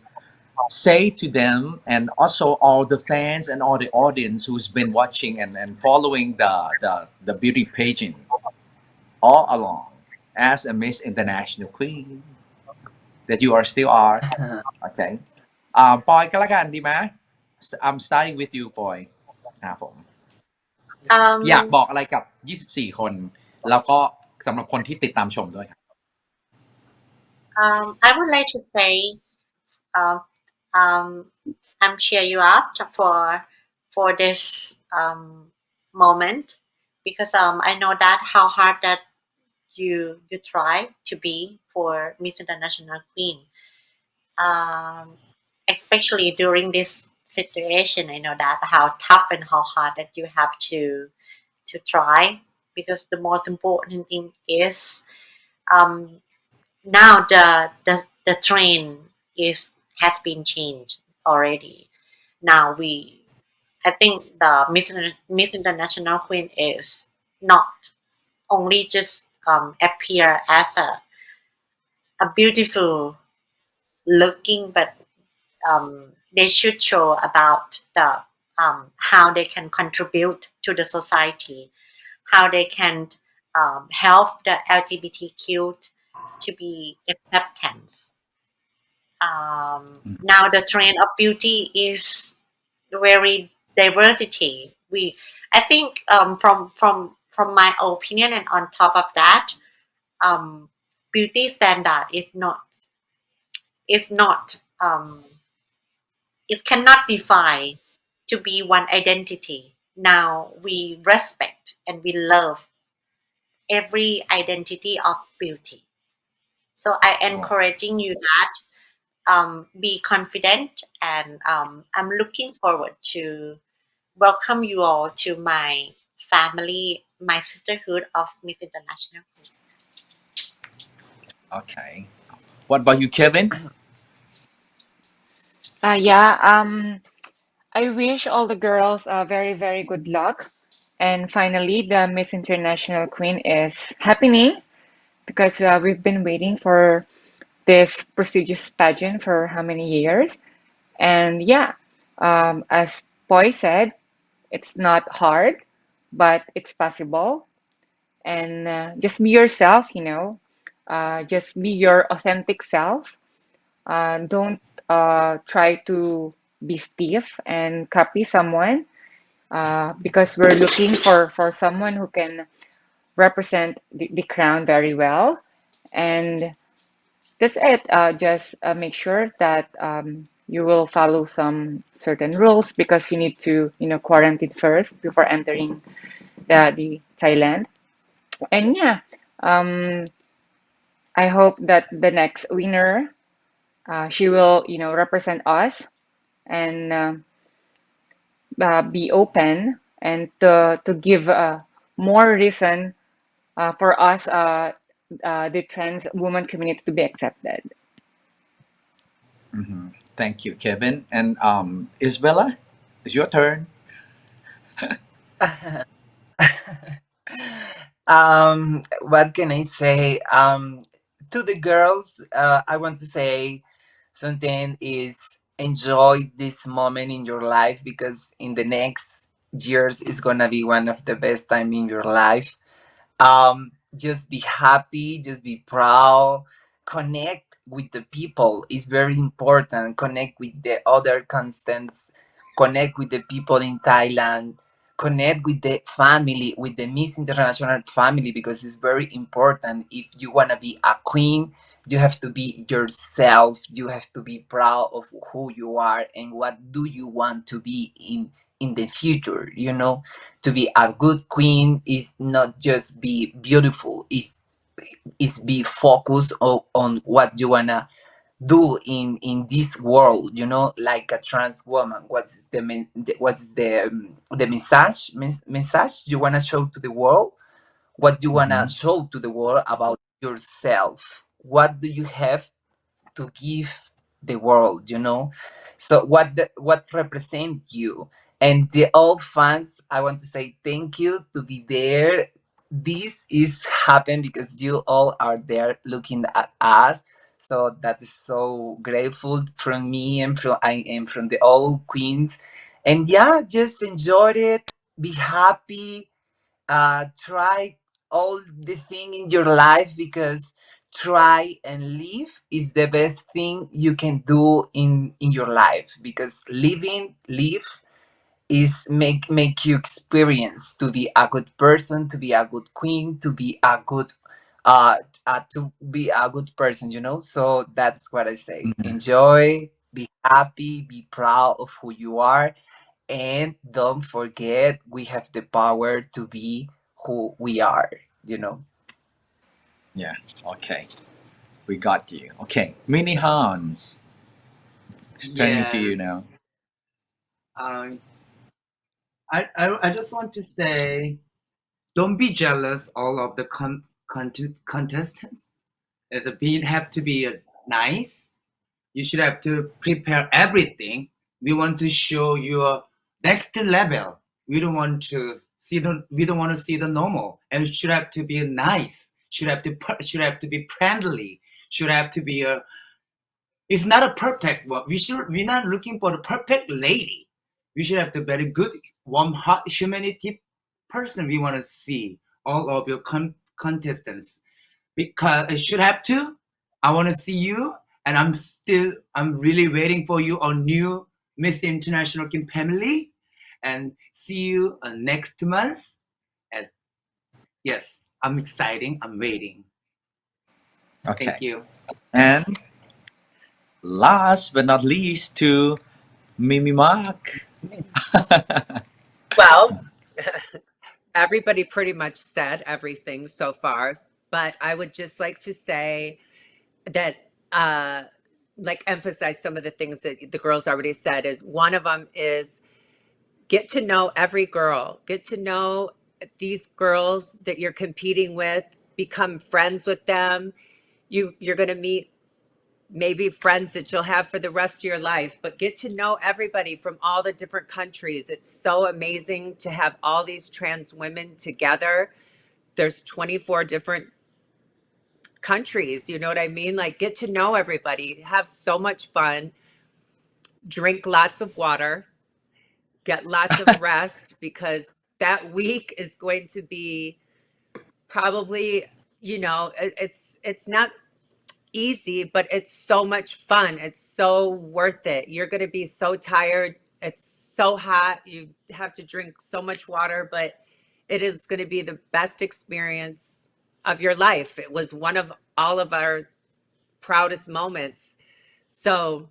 say to them, and also all the fans and all the audience who's been watching and following the beauty pageant all along as a Miss International Queen that you are still are? Okay. ปอยก็แล้วกันดีไหม I'm starting with you ปอยครับผมอยากบ Um, อกอะไรกับ 24 คนแล้วก็สำหรับคนที่ติดตามชมด้วยครับ I would like to say, um, um, I'm cheer you up for this moment because I know that how hard that you try to be for Miss International Queen. Um, Especially during this situation, I know that how tough and how hard that you have to try because the most important thing is um, now the train is has been changed already. Now I think the Miss International Queen is not only just appear as a beautiful looking, but they should show about the how they can contribute to the society, how they can help the LGBTQ to be acceptance. Now the trend of beauty is very diversity. I think from my opinion, and on top of that, um, beauty standard is not it cannot define to be one identity. Now we respect and we love every identity of beauty. So I encouraging you that be confident, and I'm looking forward to welcome you all to my family, my sisterhood of Miss International. Okay. What about you, Kevin? Yeah, I wish all the girls very, very good luck. And finally, the Miss International Queen is happening because we've been waiting for this prestigious pageant for how many years? And yeah, as Poi said, it's not hard, but it's possible. And just be yourself, just be your authentic self. Don't try to be stiff and copy someone because we're looking for someone who can represent the crown very well. And that's it. Just make sure that you will follow some certain rules because you need to, quarantine first before entering the Thailand. And yeah, um, I hope that the next winner, she will, represent us and be open and to give more reason for us, the trans woman community, to be accepted. Thank you, Kevin. And Isabella, it's your turn. What can I say? To the girls, I want to say something is enjoy this moment in your life because in the next years it's gonna be one of the best time in your life. Just be happy, just be proud, connect with the people is very important, connect with the other constants, connect with the people in Thailand, connect with the family, with the Miss International family, because it's very important. If you want to be a queen, you have to be yourself, you have to be proud of who you are and what do you want to be in the future, to be a good queen is not just be beautiful, is be focused on what you wanna do in this world, like a trans woman. What's the message you wanna show to the world? What you wanna Mhm. show to the world about yourself? What do you have to give the world, so what represent you? And the old fans, I want to say thank you to be there. This is happen because you all are there looking at us. So that is so grateful from me and from the old queens. And yeah, just enjoy it, be happy, try all the thing in your life, because try and live is the best thing you can do in your life, because live is make you experience to be a good person, to be a good queen, to be a good uh, to be a good person, so that's what I say. Mhm. Enjoy, be happy, be proud of who you are, and don't forget we have the power to be who we are. Yeah. Okay. We got you. Okay. Mini Hans. It's turning to Yeah. you now. Um, I just want to say, don't be jealous all of the contestants. As a being have to be nice. You should have to prepare everything. We want to show your next level. We don't want to see the normal, and it should have to be nice. Should have to be friendly. Should have to be a. It's not a perfect one. We're not looking for the perfect lady. We should have the very good, warm heart, humanity person. We want to see all of your contestants, because it should have to. I want to see you, and I'm really waiting for you on new Miss International Kim family, and see you next month. And yes, I'm exciting. I'm waiting. Okay. Thank you. And last but not least to Mimi Mark. Well, everybody pretty much said everything so far, but I would just like to say that, like, emphasize some of the things that the girls already said. Is one of them is get to know every girl, get to know these girls that you're competing with, become friends with them. You're going to meet maybe friends that you'll have for the rest of your life, but get to know everybody from all the different countries. It's so amazing to have all these trans women together. There's 24 different countries, you know what I mean? Like, get to know everybody, have so much fun, drink lots of water, get lots of rest, because that week is going to be probably, it's not easy, but it's so much fun. It's so worth it. You're going to be so tired. It's so hot. You have to drink so much water, but it is going to be the best experience of your life. It was one of all of our proudest moments. So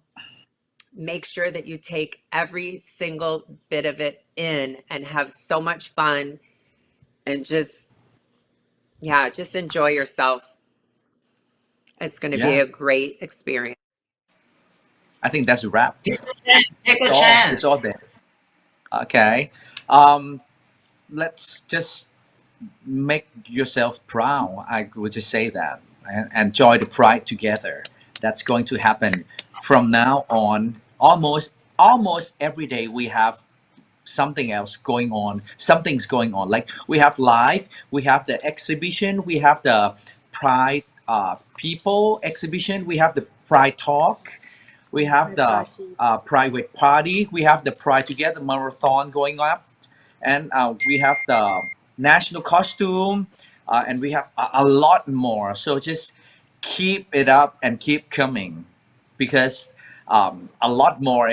make sure that you take every single bit of it in and have so much fun, and just enjoy yourself. It's going to be Yeah, a great experience. I think that's a wrap. Take a Oh, chance. it's all there. Okay. Um, let's just make yourself proud. I would just say that, and enjoy the pride together. That's going to happen from now on. Almost every day we have something else going on. Something's going on. Like we have live, we have the exhibition, we have the pride people exhibition, we have the pride talk, we have the private party, we have the pride together marathon going up, and we have the national costume, and we have a lot more. So just keep it up and keep coming, because a lot more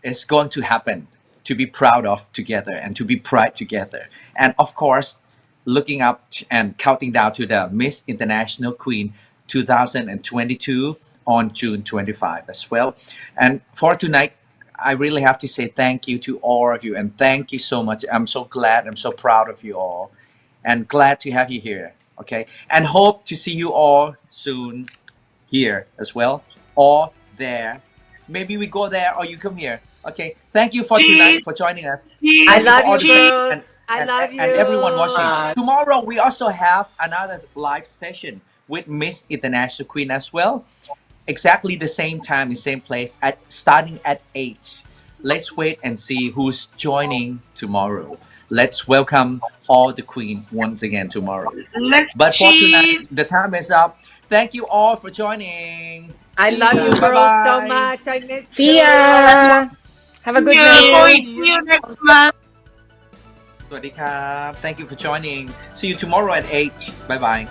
is going to happen to be proud of together and to be proud together. And of course, looking up and counting down to the Miss International Queen 2022 on June 25 as well. And for tonight, I really have to say thank you to all of you, and thank you so much. I'm so glad, I'm so proud of you all, and glad to have you here. Okay, and hope to see you all soon here as well, or there. Maybe we go there or you come here. Okay, thank you for Cheese, tonight for joining us. I Thank you cheese, for love all you, the viewers cheese. girls. and I love and everyone you. watching. Tomorrow we also have another live session with Miss International Queen as well, exactly the same time, the same place, at starting at 8. Let's wait and see who's joining tomorrow. Let's welcome all the queen once again tomorrow. Let's But for tonight, cheese. the time is up. Thank you all for joining. I See love you you. Bye girls so bye. much. I missed See you. ya. Have a See good you. night. See you next month. สวัสดีครับ Thank you for joining. See you tomorrow at 8. Bye bye.